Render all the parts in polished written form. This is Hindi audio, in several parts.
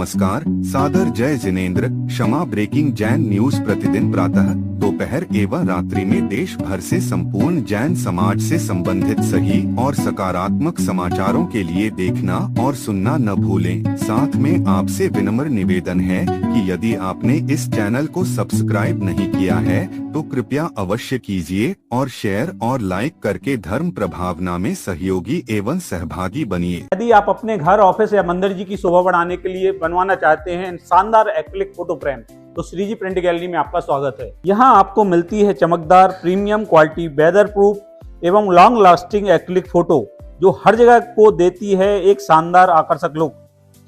नमस्कार, सादर जय जिनेंद्र। क्षमा ब्रेकिंग जैन न्यूज प्रतिदिन प्रातः, दोपहर एवं रात्रि में देश भर से संपूर्ण जैन समाज से संबंधित सही और सकारात्मक समाचारों के लिए देखना और सुनना न भूलें। साथ में आपसे विनम्र निवेदन है कि यदि आपने इस चैनल को सब्सक्राइब नहीं किया है तो कृपया अवश्य कीजिए और शेयर और लाइक करके धर्म प्रभावना में सहयोगी एवं सहभागी बनिए। यदि आप अपने घर, ऑफिस या मंदिर जी की शोभा बढ़ाने के लिए बनवाना चाहते हैं शानदार एक्रिलिक फोटो फ्रेम, तो श्रीजी प्रिंट गैलरी में आपका स्वागत है। यहाँ आपको मिलती है चमकदार प्रीमियम क्वालिटी, वेदर प्रूफ एवं लॉन्ग लास्टिंग एक्रिलिक फोटो, जो हर जगह को देती है एक शानदार आकर्षक लुक।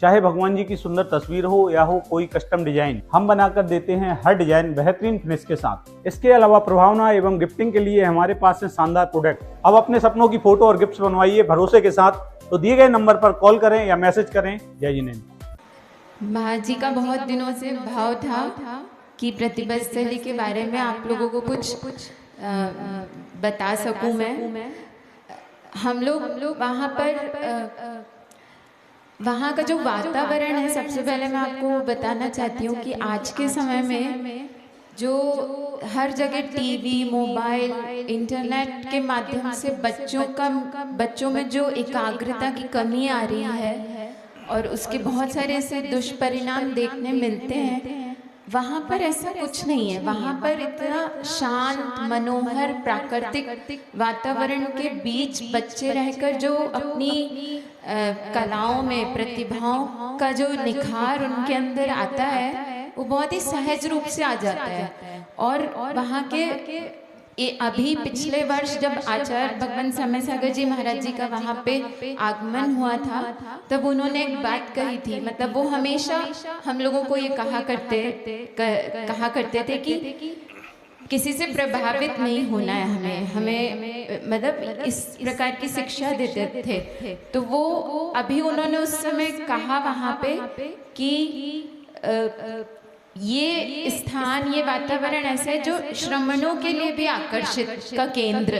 चाहे भगवान जी की सुंदर तस्वीर हो या हो कोई कस्टम डिजाइन, हम बनाकर देते हैं हर डिजाइन बेहतरीन फिनिश के साथ। इसके अलावा प्रभावना एवं गिफ्टिंग के लिए हमारे पास है शानदार प्रोडक्ट। अब अपने सपनों की फोटो और गिफ्ट बनवाइए भरोसे के साथ। तो दिए गए नंबर पर कॉल करें या मैसेज करें। जय जिनेंद्र। महाजी का बहुत दिनों से भाव था कि प्रतिभा स्थली के बारे में आप लोगों को कुछ बता सकूं मैं। हम लोग वहाँ का जो वातावरण है, सबसे पहले मैं आपको बताना चाहती हूँ कि आज के समय में जो हर जगह टीवी, मोबाइल, इंटरनेट के माध्यम से बच्चों में जो एकाग्रता की कमी आ रही है और उसके बहुत सारे ऐसे दुष्परिणाम देखने मिलते हैं, वहाँ पर ऐसा कुछ नहीं है। वहाँ पर इतना शांत, मनोहर, प्राकृतिक वातावरण के बीच बच्चे रहकर जो अपनी कलाओं में, प्रतिभाओं का जो निखार उनके अंदर आता है, वो बहुत ही सहज रूप से आ जाता है। और वहाँ के अभी पिछले वर्ष जब आचार्य भगवान समय सागर जी महाराज जी का वहाँ पे आगमन हुआ था, तब उन्होंने एक बात कही थी। मतलब वो हमेशा हम लोगों को ये कहा करते थे कि किसी से प्रभावित नहीं होना है, हमें मतलब इस प्रकार की शिक्षा देते थे। तो वो अभी उन्होंने उस समय कहा वहाँ पे कि ये स्थान, ये वातावरण ऐसा है जो श्रमणों के लिए भी आकर्षित का केंद्र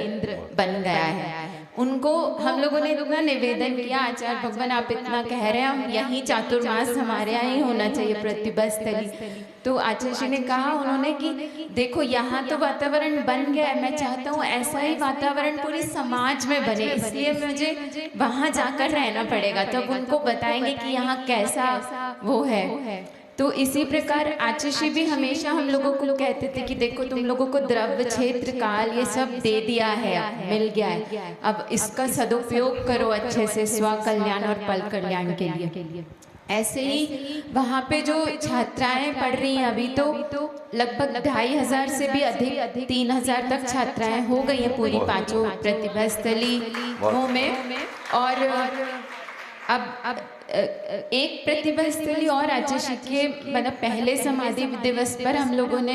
बन गया है। उनको हम लोगों ने इतना निवेदन किया, आचार्य भगवान आप इतना कह रहे हैं, हम यही चातुर्मास हमारे यहाँ ही होना चाहिए प्रतिभा स्थली। तो आचार्य जी ने कहा उन्होंने कि देखो यहाँ तो वातावरण बन गया है, मैं चाहता हूँ ऐसा ही वातावरण पूरे समाज में बने, इसलिए मुझे वहाँ जाकर रहना पड़ेगा। तब उनको बताएंगे कि यहाँ कैसा वो है। तो इसी प्रकार आचार्य भी हमेशा हम लोगों को कहते थे कि देखो तुम लोगों को द्रव्य, क्षेत्र, काल ये सब दे दिया है, मिल गया है, अब इसका सदुपयोग करो अच्छे से स्व कल्याण और पल कल्याण के लिए। ऐसे ही वहाँ पे जो छात्राएं पढ़ रही हैं अभी, तो लगभग 2500 से भी अधिक 3000 तक छात्राएं हो गई हैं पूरी 5 प्रतिभा स्थली में। और अब एक प्रतिभा स्थली और आचार्य के मतलब पहले समाधि दिवस पर हम लोगों ने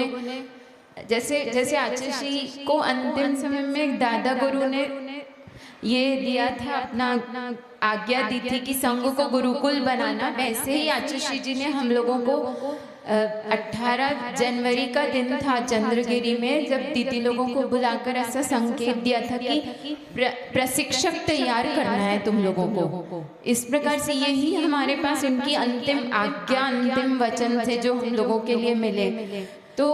जैसे आचार्य को अंतिम समय में दादा गुरु ने ये दिया था, अपना आज्ञा दी थी कि संघ को गुरुकुल बनाना, वैसे ही आचार्य जी ने हम लोगों को 18 जनवरी का दिन था चंद्रगिरी में, जब दीदी लोगों को बुलाकर ऐसा संकेत दिया था कि प्रशिक्षक तैयार करना है तुम लोगों को। इस प्रकार से यही हमारे पास उनकी अंतिम आज्ञा, अंतिम वचन थे जो हम लोगों के लिए मिले। तो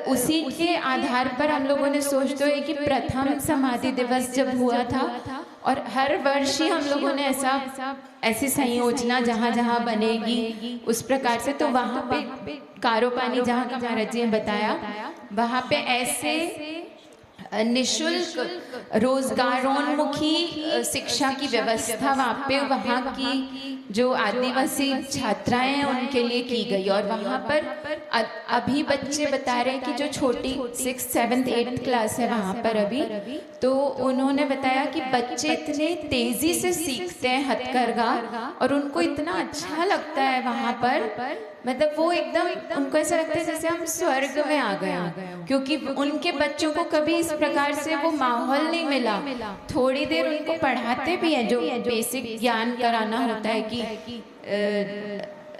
उसी के आधार पर हम लोगों ने सोचते हुए कि प्रथम समाधि दिवस जब हुआ था, और हर वर्ष ही हम लोगों ने ऐसी संयोजना जहाँ जहाँ बनेगी उस प्रकार से, तो वहाँ पे कारोपानी जहाँ का महाराज जी ने बताया, वहाँ पे ऐसे निशुल्क रोजगारोन्मुखी शिक्षा की व्यवस्था वहाँ की जो आदिवासी छात्राएं हैं उनके लिए की गई। और वहाँ पर अभी बच्चे बता रहे हैं कि जो छोटी 6th 7th 8th क्लास है वहाँ पर अभी, तो उन्होंने बताया कि बच्चे इतने तेजी से सीखते हैं हथकरघा और उनको इतना अच्छा लगता है वहाँ पर, मतलब वो एकदम उनको ऐसा लगता है जैसे हम स्वर्ग में आ गए, क्योंकि उनके बच्चों को कभी इस प्रकार से वो माहौल नहीं मिला। थोड़ी देर उनको पढ़ाते भी हैं, जो बेसिक ज्ञान कराना होता है कि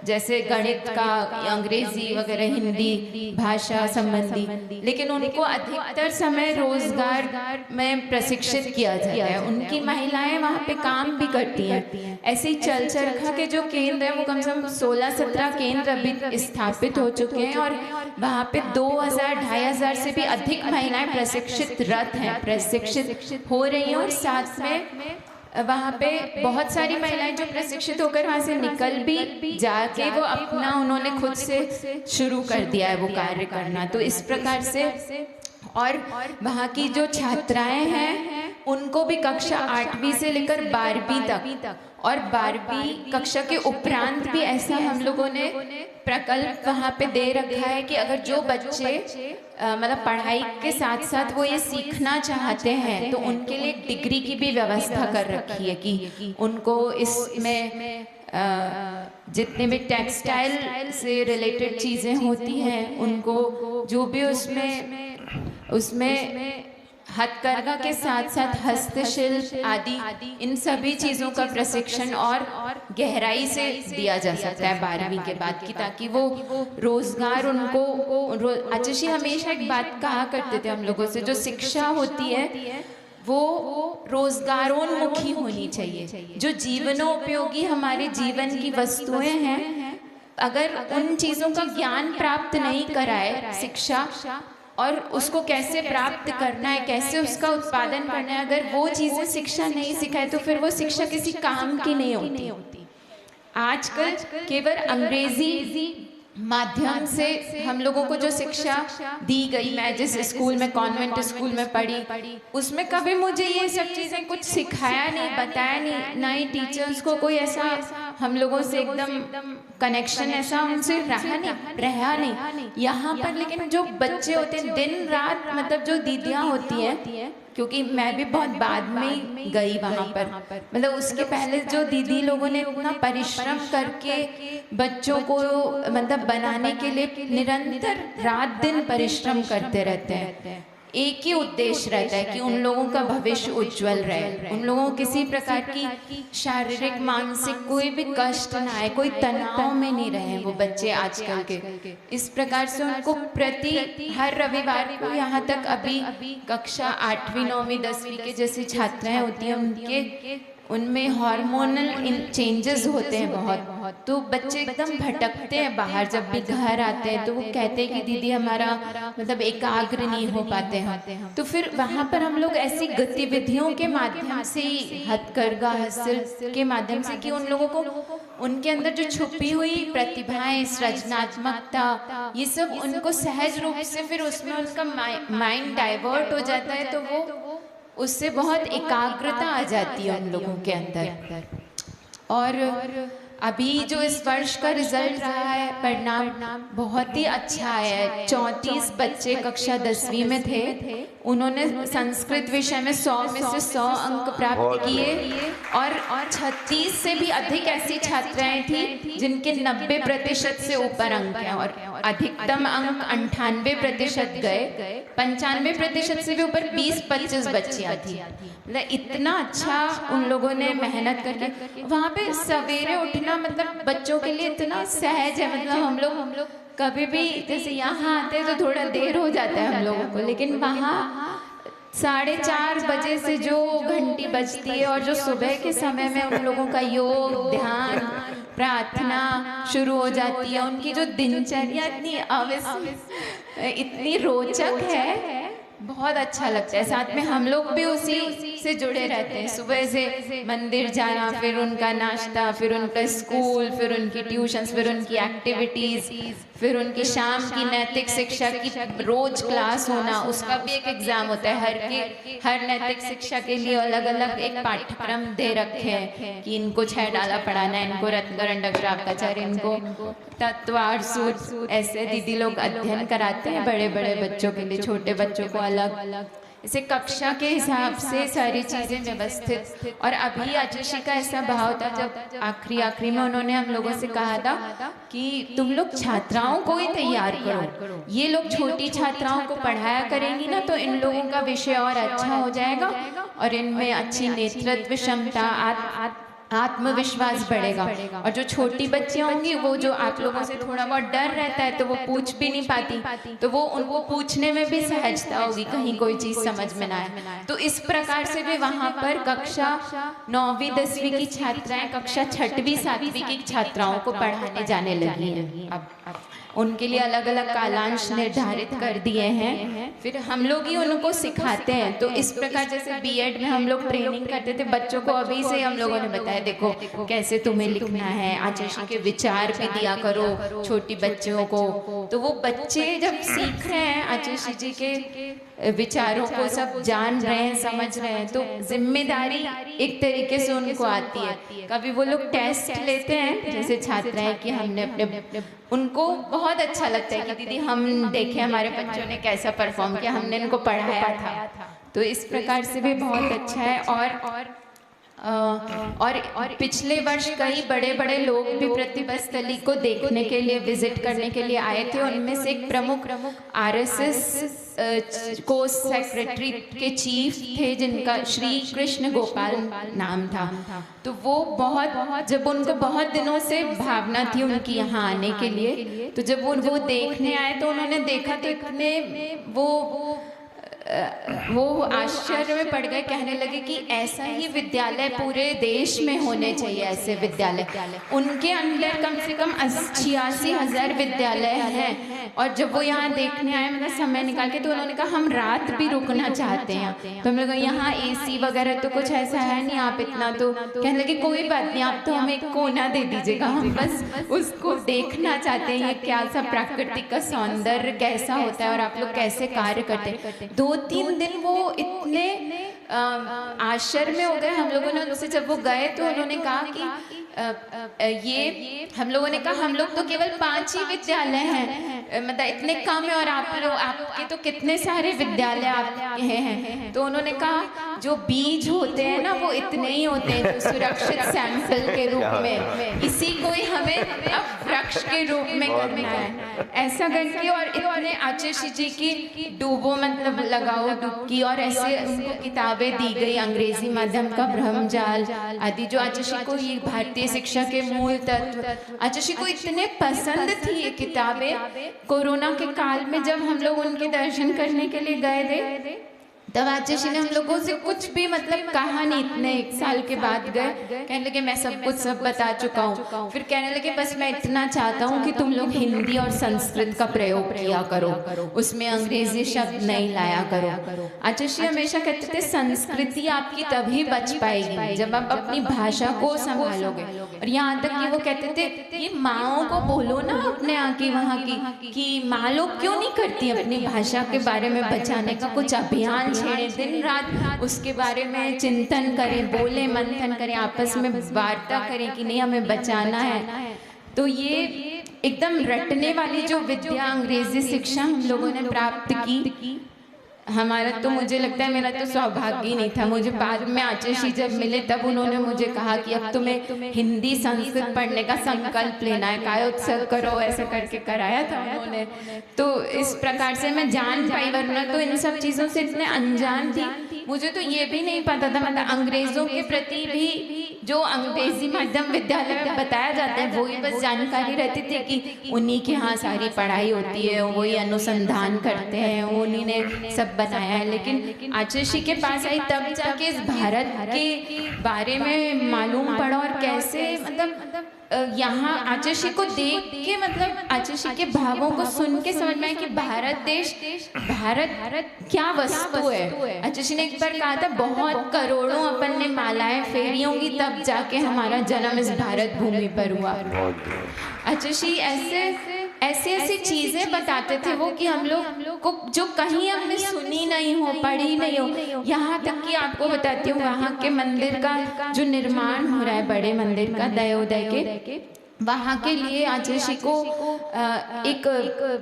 जैसे गणित का, अंग्रेजी वगैरह, हिंदी भाषा संबंधी, लेकिन उनको अधिकतर समय रोजगार में प्रशिक्षित किया जाता है। उनकी महिलाएं वहाँ पे काम भी करती हैं। ऐसे ही चरखा के जो केंद्र है वो कम से कम 16-17 केंद्र अभी स्थापित हो चुके हैं और वहाँ पे 2000-2500 से भी अधिक महिलाएं प्रशिक्षितरत हैं, प्रशिक्षित हो रही हैं। और साथ में वहाँ पे बहुत सारी महिलाएं जो प्रशिक्षित होकर वहाँ से निकल भी जाके वो अपना उन्होंने खुद से शुरू कर दिया है वो कार्य करना। तो इस प्रकार से और वहाँ की जो छात्राएं हैं उनको भी कक्षा 8वीं से लेकर 12वीं तक और 12वीं कक्षा के उपरांत भी ऐसा हम लोगों ने प्रकल्प वहाँ पे दे रखा है कि अगर जो बच्चे मतलब पढ़ाई के साथ साथ वो ये सीखना चाहते हैं तो उनके लिए डिग्री की भी व्यवस्था कर रखी है कि उनको इसमें जितने भी टेक्सटाइल से रिलेटेड चीज़ें होती हैं उनको जो भी उसमें हथकरघा के साथ साथ हस्तशिल्प आदि इन सभी चीज़ों का प्रशिक्षण और गहराई से दिया जा सकता है 12वीं के बाद की, ताकि वो रोजगार उनको आचुषी हमेशा एक बात कहा करते थे हम लोगों से, जो शिक्षा होती है वो रोजगारोन्मुखी होनी चाहिए। जो जीवनोपयोगी हमारे जीवन की वस्तुएं हैं, अगर उन चीज़ों का ज्ञान प्राप्त नहीं कराए शिक्षा और उसको कैसे प्राप्त करना है, कैसे उसका उत्पादन करना है, अगर वो चीज़ें शिक्षा नहीं सिखाए तो फिर वो शिक्षा किसी काम की नहीं होती। आजकल केवल अंग्रेजी माध्यम से हम लोगों को जो शिक्षा दी गई, मैं जिस स्कूल में कॉन्वेंट स्कूल में पढ़ी उसमें कभी मुझे ये सब चीज़ें कुछ सिखाया नहीं, बताया नहीं, ना ही टीचर्स को कोई ऐसा हम लोगों से एकदम कनेक्शन ऐसा उनसे रहा नहीं। यहाँ पर लेकिन जो बच्चे होते हैं दिन रात, मतलब जो दीदियाँ होती हैं, क्योंकि मैं भी बहुत बाद में गई वहाँ पर, मतलब उसके पहले जो दीदी लोगों ने इतना परिश्रम करके बच्चों को मतलब बनाने के लिए निरंतर रात दिन परिश्रम करते रहते हैं। एक ही उद्देश्य रहता है कि उन लोगों का भविष्य उज्जवल रहे, उन लोगों को किसी प्रकार की शारीरिक मानसिक कोई भी कष्ट ना आए, कोई तनाव में नहीं रहे वो बच्चे आजकल के। इस प्रकार से उनको प्रति हर रविवार को यहाँ तक अभी कक्षा 8वीं 9वीं 10वीं के जैसी छात्राएं होती हैं उनमें हार्मोनल चेंजेस होते हैं बहुत, तो बच्चे एकदम भटकते हैं बाहर। जब भी घर आते हैं तो वो कहते हैं कि दीदी हमारा मतलब एकाग्र नहीं हो पाते हैं। तो फिर वहाँ पर हम लोग ऐसी गतिविधियों के माध्यम से, हथकरघा हस्तशिल्प के माध्यम से, कि उन लोगों को उनके अंदर जो छुपी हुई प्रतिभाएं, सृजनात्मकता, ये सब उनको सहज रूप से फिर उसमें उनका माइंड डाइवर्ट हो जाता है, तो वो उससे बहुत एकाग्रता आ जाती है उन लोगों के अंदर। और अभी जो इस वर्ष का रिजल्ट रहा है, परिणाम बहुत ही अच्छा आया है। 34 बच्चे कक्षा 10वीं में थे, उन्होंने संस्कृत विषय में 100 में से 100 अंक प्राप्त किए और 36 से भी अधिक ऐसी छात्राएं थी जिनके 90% से ऊपर अंक हैं और अधिकतम अंक 98% गए। 95% से भी ऊपर 20-25 बच्चियां थी। मतलब इतना अच्छा उन लोगों ने मेहनत करके वहाँ पे सवेरे उठना, मतलब बच्चों के लिए इतना सहज है। मतलब हम लोग कभी भी जैसे यहाँ आते हैं तो थोड़ा देर हो जाता है हम लोगों को, लेकिन वहाँ 4:30 बजे से जो घंटी बजती है और जो सुबह के समय में उन लोगों का योग, ध्यान, प्रार्थना शुरू हो जाती है, उनकी जो दिनचर्या इतनी रोचक है, बहुत अच्छा लगता है। साथ में हम लोग भी उसी से जुड़े रहते हैं। सुबह से मंदिर जाना, फिर उनका नाश्ता, फिर उनका स्कूल, फिर उनकी ट्यूशन्स, फिर उनकी एक्टिविटीज़, फिर उनकी शाम की नैतिक शिक्षा की रोज क्लास होना, उसका भी एक एग्ज़ाम होता है। हर नैतिक शिक्षा के लिए अलग अलग एक पाठ्यक्रम दे रखे हैं कि इनको 6 डाला पढ़ाना है, इनको रत्नगरण डगराकाचार्य, इनको तत्वार सूत्र, ऐसे दीदी लोग अध्ययन कराते हैं बड़े बड़े बच्चों के लिए, छोटे बच्चों को अलग, इसे कक्षा के हिसाब से सारी चीज़ें व्यवस्थित। और अभी आचुषी का ऐसा भाव था जब आखिरी में उन्होंने हम लोगों से कहा था कि तुम लोग छात्राओं को ही तैयार करो, ये लोग छोटी छात्राओं को पढ़ाया करेंगी ना तो इन लोगों का विषय और अच्छा हो जाएगा और इनमें अच्छी नेतृत्व क्षमता, आत्मविश्वास बढ़ेगा। और जो छोटी बच्चियां होंगी वो जो आप लोगों से थोड़ा बहुत डर रहता है तो वो पूछ भी नहीं पाती, तो वो उनको पूछने में भी सहजता होगी कहीं कोई चीज समझ में ना आए। तो इस प्रकार से भी वहां पर कक्षा 9वीं 10वीं की छात्राएं कक्षा 6वीं 7वीं की छात्राओं को पढ़ाने जाने लगी हैं। अब उनके लिए अलग अलग कालांश निर्धारित कर दिए हैं, फिर हम लोग ही उनको सिखाते हैं। तो इस प्रकार जैसे बीएड में हम लोग ट्रेनिंग करते थे बच्चों को, अभी से हम लोगों ने बताया देखो कैसे तुम्हें लिखना है, आचार्य के विचार भी दिया करो छोटी बच्चों को। तो वो बच्चे जब सीख रहे हैं आचार्य जी के विचारों को, सब जान रहे हैं, समझ रहे हैं, तो जिम्मेदारी एक तरीके से उनको आती है। कभी वो लोग टेस्ट लेते हैं जैसे छात्राएं कि हमने अपने, उनको बहुत अच्छा लगता है कि दीदी हम देखें हमारे बच्चों ने कैसा परफॉर्म किया, हमने इनको पढ़ाया था। तो इस प्रकार से भी बहुत अच्छा है। और पिछले वर्ष कई बड़े बड़े लोग भी प्रतिभा स्थली को देखने के लिए, विजिट करने के लिए आए थे। उनमें से एक प्रमुख आरएसएस को सेक्रेटरी के चीफ थे जिनका श्री कृष्ण गोपाल नाम था। तो वो बहुत, जब उनको बहुत दिनों से भावना थी उनकी यहाँ आने के लिए, तो जब वो देखने आए तो उन्होंने देखा तो इतने वो आश्चर्य में पड़ गए, कहने लगे कि ऐसा ही विद्यालय पूरे देश में होने चाहिए, ऐसे विद्यालय। उनके अंदर कम से कम 86,000 विद्यालय हैं। और जब वो यहाँ देखने आए मतलब समय निकाल के, तो उन्होंने कहा हम रात भी रुकना चाहते हैं। तो हम लोग यहाँ एसी वगैरह तो कुछ ऐसा है नहीं, आप इतना तो, कहने लगे कोई बात नहीं, आप तो हमें एक कोना दे दीजिएगा, हम बस उसको देखना चाहते हैं क्या सा प्राकृतिक का सौंदर्य कैसा होता है और आप लोग कैसे कार्य करते हैं। 2-3 दिन वो इतने आश्चर्य में हो गए हम लोगों ने उनसे। जब वो गए तो उन्होंने कहा कि ये हम लोगों ने कहा हम लोग तो केवल 5 ही विद्यालय हैं, मतलब इतने कम है, और आपके तो कितने सारे विद्यालय आपके हैं। तो उन्होंने कहा जो बीज होते हैं ना वो इतने ही होते हैं जो सुरक्षित सैंपल के रूप में, इसी को ही हमें अब वृक्ष के रूप में करना है, ऐसा करके। और इतने आचार्य जी की डूबो मतलब लगाओ डुबकी, और ऐसे उनको किताबें दी गई, अंग्रेजी माध्यम का ब्रह्मजाल आदि, जो आचार्य को ये भारतीय शिक्षा के मूल तत्व आचार्य को इतने पसंद थी ये किताबें। कोरोना के काल में जब हम लोग उनके दर्शन करने के लिए गए थे तब आचार्य ने हम लोगों से कुछ भी मतलब कहा नहीं, इतने 1 साल के बाद गए, कहने लगे मैं सब कुछ सब बता चुका हूँ। फिर कहने लगे बस मैं इतना चाहता हूँ कि तुम लोग हिंदी और संस्कृत का प्रयोग किया करो, उसमें अंग्रेजी शब्द नहीं लाया करो। आचार्य हमेशा कहते थे संस्कृति आपकी तभी बच पाएगी जब आप अपनी भाषा को संभालोगे। और यहाँ तक कि वो कहते थे ये माँओं को बोलो ना अपने यहाँ की वहाँ की कि माँ लोग क्यों नहीं करती अपनी भाषा के बारे में बचाने का कुछ अभियान छेड़े, दिन रात उसके बारे में चिंतन करें, बोले मंथन करें, आपस में वार्ता करें कि नहीं हमें बचाना है। तो ये एकदम रटने वाली जो विद्या अंग्रेजी शिक्षा हम लोगों ने प्राप्त की, हमारा तो मुझे लगता है मेरा तो सौभाग्य ही नहीं था। मुझे बाद में आचार्य जब मिले तब उन्होंने मुझे कहा कि अब तुम्हें हिंदी संस्कृत पढ़ने का संकल्प लेना है, कायोत्सव करो, ऐसे करके कराया था उन्होंने। तो इस प्रकार से मैं जान पाई, वरना तो इन सब चीज़ों से इतने अनजान थी। मुझे तो ये भी नहीं पता था, मतलब अंग्रेजों के प्रति भी जो अंग्रेजी माध्यम विद्यालय में बताया जाता है वही बस जानकारी रहती थी कि उन्हीं के यहाँ सारी पढ़ाई होती है, वही अनुसंधान करते हैं, उन्हीं ने सब बनाया है। लेकिन आचार्य के पास आई तब जाके इस भारत के बारे में मालूम पड़ा, और कैसे मतलब यहाँ आचार्य को देख के मतलब आचार्य के भावों को सुन के समझ में आया कि भारत देश, भारत क्या वस्तु है। आचार्य ने एक बार कहा था बहुत करोड़ों अपन ने मालाएं फेरी होंगी तब जाके हमारा जन्म इस भारत भूमि पर हुआ। आचार्य ऐसी चीजें बताते थे वो कि हम लोग को जो कहीं हमने सुनी नहीं हो, पढ़ी नहीं हो। यहाँ तक कि आपको बताती हूँ वहाँ के मंदिर का जो निर्माण हो रहा है, बड़े मंदिर का दयोदय के, वहाँ के लिए आचर्षी को एक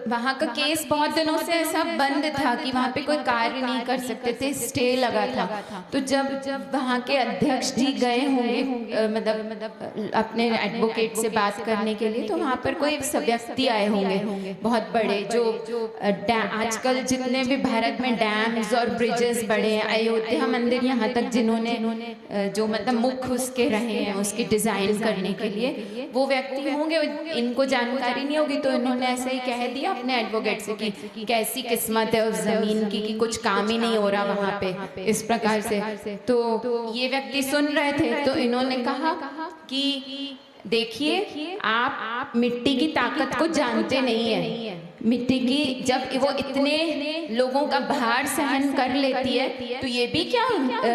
वहाँ का केस बहुत दिनों से ऐसा बंद था कि वहाँ पे कोई कार्य नहीं कर सकते थे, स्टे लगा था। तो जब वहाँ के अध्यक्ष जी गए होंगे मतलब अपने एडवोकेट से बात करने के लिए, तो वहाँ पर कोई व्यक्ति आए होंगे बहुत बड़े, जो आजकल जितने भी भारत में डैम्स और ब्रिजेस बड़े हैं, अयोध्या मंदिर यहाँ तक जिन्होंने जो मतलब मुख्य उसके रहे हैं उसकी डिज़ाइन करने के लिए, वो व्यक्ति होंगे। इनको जानकारी नहीं होगी तो इन्होंने ऐसे ही कह दिया अपने एडवोकेट से कि कैसी किस्मत है उस जमीन की कि कुछ काम ही नहीं हो रहा वहाँ पे, इस प्रकार से। तो ये व्यक्ति सुन रहे थे, तो इन्होंने कहा कि देखिए आप मिट्टी की ताकत को जानते नहीं है। मिट्टी की जब वो इतने लोगों का भार सहन कर लेती है, तो ये भी क्या,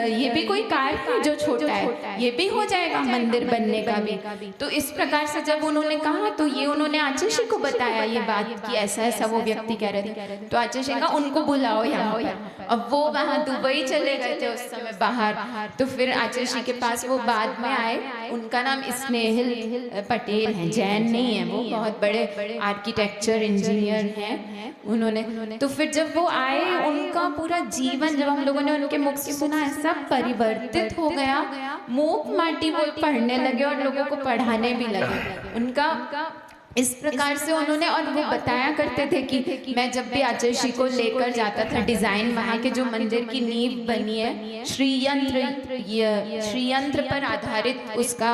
ये भी कोई कार्य है जो छोटा है, ये भी हो जाएगा मंदिर बनने का भी। तो इस प्रकार से जब उन्होंने कहा, तो ये उन्होंने आचर्षी को बताया ये बात कि ऐसा ऐसा वो व्यक्ति कह रहे थे। तो आचर्षी कहा उनको बुलाओ यहाँ पर। अब वो वहाँ दुबई चले गए थे उस समय बाहर। तो फिर आचर्षी के पास वो बाद में आए। उनका नाम स्नेहिल पटेल है, जैन नहीं है, वो बहुत बड़े आर्किटेक्चर इंजीनियर हैं उन्होंने। तो फिर जब वो आए, उनका पूरा जीवन जब हम लोगों ने उनके मुख से सुना, ऐसा परिवर्तित हो गया, मूक माटी वो पढ़ने लगे और लोगों को पढ़ाने भी लगे। उनका इस प्रकार से उन्होंने, और वो बताया करते थे कि मैं जब भी आचर्षी को लेकर जाता था डिज़ाइन, वहाँ के जो मंदिर की नींव बनी है श्रीयंत्र पर आधारित उसका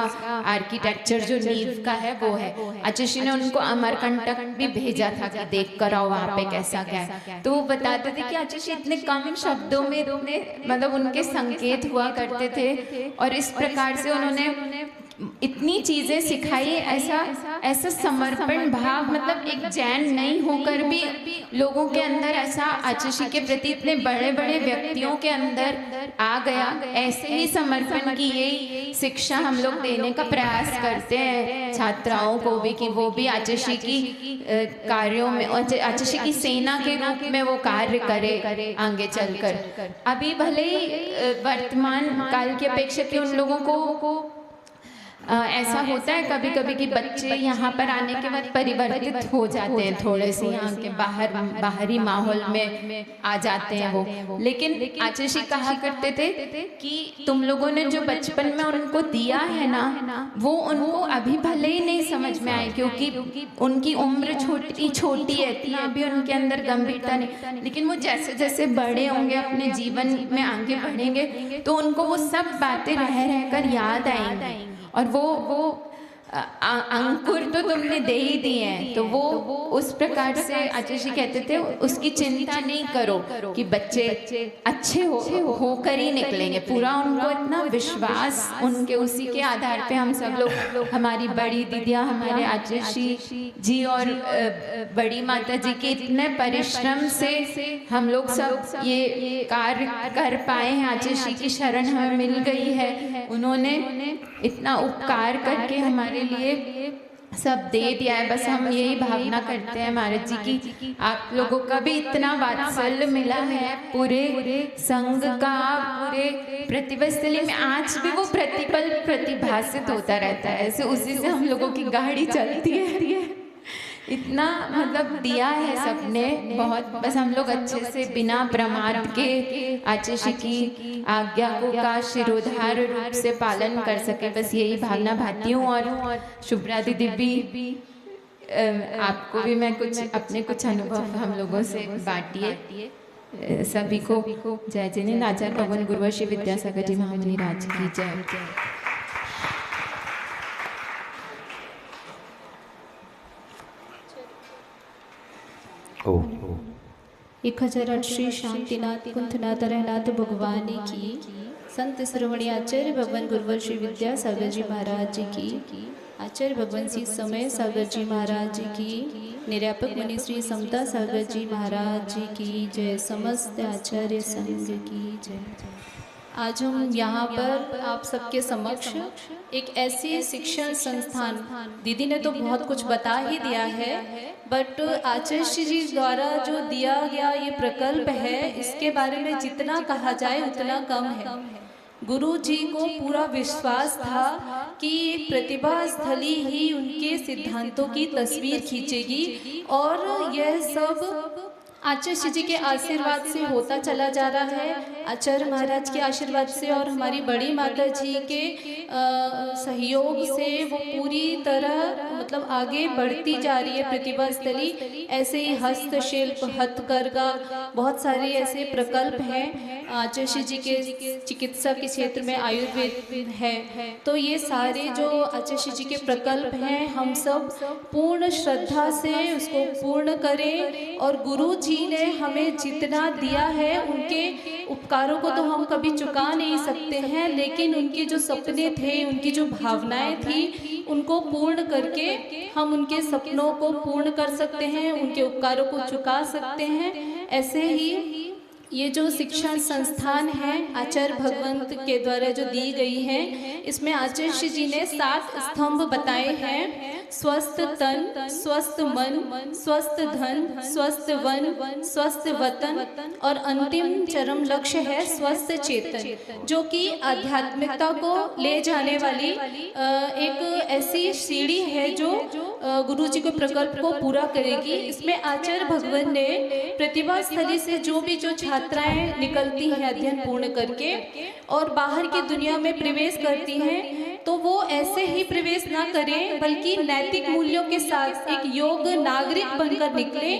आर्किटेक्चर जो नींव का है वो है। आचर्षी ने उनको अमरकंटक भी भेजा था कि देख कर आओ वहाँ पे कैसा क्या है। तो वो बताते थे कि आचर्षी इतने कम शब्दों में मतलब उनके संकेत हुआ करते थे, और इस प्रकार से उन्होंने इतनी चीजें सिखाई। ऐसा समर्पण भाव, मतलब एक जैन नहीं होकर भी लोगों के अंदर ऐसा आचर्षी के प्रति इतने बड़े बड़े व्यक्तियों के अंदर आ गया। ऐसे ही समर्पण की यही शिक्षा हम लोग देने का प्रयास करते हैं छात्राओं को भी, कि वो भी आचर्षी की कार्यों में, आचर्षी की सेना के रूप में वो कार्य करे आगे चलकर। अभी भले ही वर्तमान काल की अपेक्षा कि उन लोगों को ऐसा होता है कभी कभी कि बच्चे यहाँ पर आने के बाद परिवर्तित हो जाते हैं, थोड़े से यहाँ के बाहरी माहौल में आ जाते हैं वो। लेकिन आचर्षी कहा करते थे कि तुम लोगों ने जो बचपन में उनको दिया है ना, वो उनको अभी भले ही नहीं समझ में आए, क्योंकि उनकी उम्र छोटी है, इतना अभी उनके अंदर गंभीरता नहीं। लेकिन वो जैसे जैसे बड़े होंगे, अपने जीवन में आगे बढ़ेंगे, तो उनको वो सब बातें रह कर याद आएंगी। और वो अंकुर तो तुमने दे ही दिए हैं, तो वो उस प्रकार से आचर्षी कहते थे उसकी चिंता नहीं करो कि बच्चे अच्छे होकर ही निकलेंगे। पूरा उनको इतना विश्वास, उनके उसी के आधार पे हम सब लोग, हमारी बड़ी दीदियाँ, हमारे आचर्षी जी और बड़ी माता जी के इतने परिश्रम से हम लोग सब ये कार्य कर पाए हैं। आचर्षी की शरण हमें मिल गई है, उन्होंने इतना उपकार करके हमारे लिए सब दे दिया है। बस हम यही भावना करते हैं महाराज जी की आप लोगों का भी इतना वात्सल्य मिला है, पूरे संघ का, पूरे प्रतिभा स्थली में आज भी वो प्रतिपल प्रतिभासित होता रहता है। ऐसे उसी से हम लोगों की गाड़ी चलती है। इतना मतलब दिया है सबने बहुत। बस हम लोग अच्छे से बिना प्रमाद के आचर्षी की आज्ञा को का शिरोधार रूप से पालन कर सके, बस यही भावना भाती हूँ। और शुभ्रा दीदी भी आपको भी मैं अपने कुछ अनुभव हम लोगों से बांटिए। सभी को जय जिनेंद्र। आचार्य भगवान गुरुवर श्री विद्यासागर जी महामुनि राज की जय। 1008 श्री शांतिनाथ कुंथनाथ रहनाथ भगवान की, संत श्रोमणी आचार्य भगवान गुरुवर श्री विद्यासागर जी महाराज जी की, आचार्य भगवान श्री समय सागर जी महाराज जी की, निरापक मुनि श्री समता सागर जी महाराज जी की जय। समस्त आचार्य संघ की जय। आज हम यहाँ पर आप सबके समक्ष एक ऐसी शिक्षण संस्थान, दीदी ने तो बहुत कुछ बता ही दिया है, बट आचार्य जी द्वारा जो दिया गया ये प्रकल्प है, इसके बारे में जितना कहा जाए उतना कम है। गुरु जी को पूरा विश्वास था कि ये प्रतिभा स्थली ही उनके सिद्धांतों की तस्वीर खींचेगी और यह सब आचार्य जी के आशीर्वाद से होता चला जा रहा है। आचार्य महाराज के आशीर्वाद से और हमारी बड़ी माता जी के सहयोग से वो पूरी तरह मतलब आगे बढ़ती जा रही है प्रतिभा स्थली। ऐसे ही हस्तशिल्प, हथकरघा, बहुत सारे ऐसे प्रकल्प हैं। आचार्य जी के चिकित्सा के क्षेत्र में आयुर्वेद है, तो ये सारे जो आचार्य जी के प्रकल्प हैं हम सब पूर्ण श्रद्धा से उसको पूर्ण करें। और गुरु जी ने हमें जितना दिया है उनके उपकारों को तो हम कभी चुका नहीं सकते हैं, लेकिन उनके जो सपने थे, उनकी जो भावनाएं थी, उनको पूर्ण करके हम उनके सपनों को पूर्ण कर सकते हैं, उनके उपकारों को चुका सकते हैं। ऐसे ही ये जो शिक्षण संस्थान है आचार्य भगवंत के द्वारा जो दी गई है, इसमें आचार्य जी ने 7 स्तंभ बताए हैं। स्वस्थ तन, स्वस्थ मन, स्वस्थ धन, स्वस्थ वन, स्वस्थ वतन और अंतिम चरम लक्ष्य है स्वस्थ चेतन, जो कि आध्यात्मिकता को ले जाने वाली एक ऐसी सीढ़ी है जो गुरु जी के प्रकल्प को पूरा करेगी। इसमें आचार्य भगवान ने प्रतिभा स्थली से जो छात्राएं निकलती हैं अध्ययन पूर्ण करके और बाहर की दुनिया में प्रवेश करती हैं, तो वो ऐसे ही प्रवेश ना करें बल्कि नैतिक मूल्यों के साथ एक योग्य नागरिक बनकर निकले,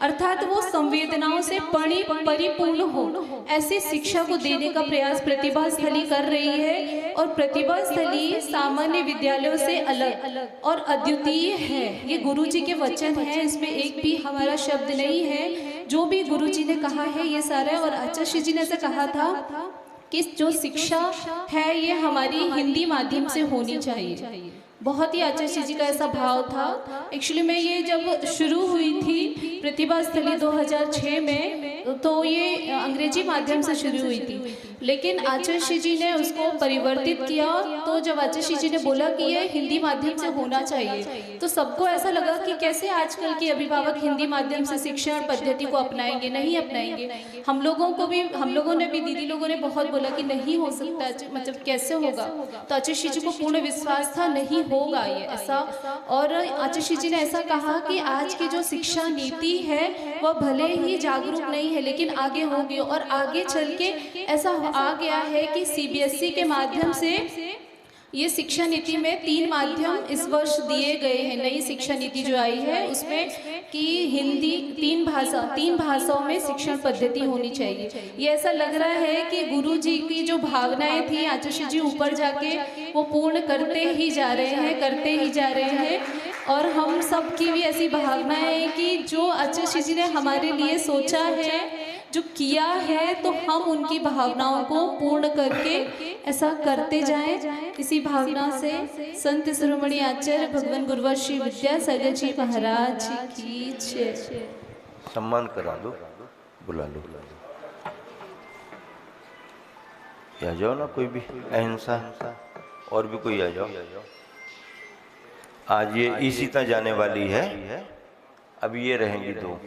अर्थात वो संवेदनाओं से परिपूर्ण हो। ऐसी शिक्षा को देने का प्रयास प्रतिभा स्थली कर रही है और प्रतिभा स्थली सामान्य विद्यालयों से अलग और अद्वितीय है। ये गुरु जी के वचन हैं, इसमें एक भी हमारा शब्द नहीं है। जो भी गुरु जी ने कहा है ये सारा, और आचार्य जी ने ऐसा कहा था कि जो शिक्षा है ये हमारी हिंदी माध्यम से होनी चाहिए। बहुत ही आचार्य जी का ऐसा भाव था। एक्चुअली में ये जब शुरू हुई थी प्रतिभा स्थली 2006 में, तो ये अंग्रेजी माध्यम से शुरू हुई थी, लेकिन आचार्य जी ने उसको परिवर्तित किया। तो जब आचार्य जी ने बोला कि ये हिंदी माध्यम से होना चाहिए, तो सबको ऐसा लगा कि कैसे आजकल के अभिभावक हिंदी माध्यम से शिक्षण पद्धति को अपनाएंगे, नहीं अपनाएंगे। हम लोगों ने भी दीदी लोगों ने बहुत बोला कि नहीं हो सकता, मतलब कैसे होगा। तो आचार्य जी को पूर्ण विश्वास था नहीं होगा ये ऐसा। और आचार्य जी ने ऐसा कहा कि आज की जो शिक्षा नीति है वह भले ही जागरूक नहीं है लेकिन आगे होगी, और आगे चल के ऐसा आ गया है कि सीबीएसई के माध्यम से ये शिक्षा नीति में 3 माध्यम इस वर्ष दिए गए हैं। नई शिक्षा नीति जो आई है उसमें कि हिंदी 3 भाषाओं में शिक्षण पद्धति होनी चाहिए। ये ऐसा लग रहा है कि गुरु जी की जो भावनाएं थी आचार्य जी ऊपर जाके वो पूर्ण करते ही जा रहे हैं। और हम सब की भी ऐसी भावना है कि जो आचार्य जी ने हमारे लिए सोचा है, जो किया है, तो हम उनकी भावनाओं को पूर्ण करके ऐसा करते जाएं। इसी भावना से संत शिरोमणि आचार्य भगवान गुरुवर श्री विद्यासागर जी महाराज की जय। सम्मान करा दो, बुला लो। आ जाओ ना, कोई भी अहिंसा, और भी कोई आ जाओ। आज ये ईशिता जाने वाली है, अब ये रहेंगी 2।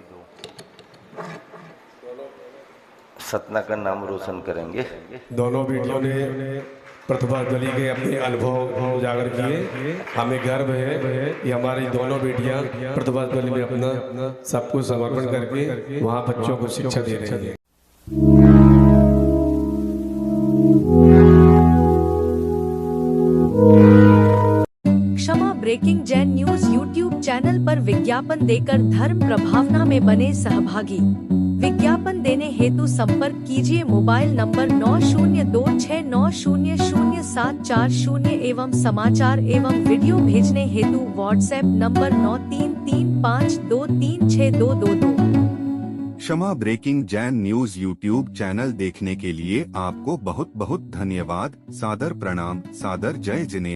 सतना का नाम रोशन करेंगे। दोनों बेटियों ने प्रतिभा स्थली के अपने अनुभव उजागर किए। हमें गर्व है कि हमारी दोनों बेटियां प्रतिभा स्थली में अपना सब कुछ समर्पण करके वहां बच्चों को शिक्षा दे रही हैं। Kshama breaking Jain news YouTube channel पर विज्ञापन देकर धर्म प्रभावना में बने सहभागी। विज्ञापन देने हेतु संपर्क कीजिए मोबाइल नंबर 9026900740 एवं समाचार एवं वीडियो भेजने हेतु WhatsApp number 9335236222। Kshama breaking Jain news YouTube channel देखने के लिए आपको बहुत बहुत धन्यवाद। सादर प्रणाम, सादर जय जिनेंद्र।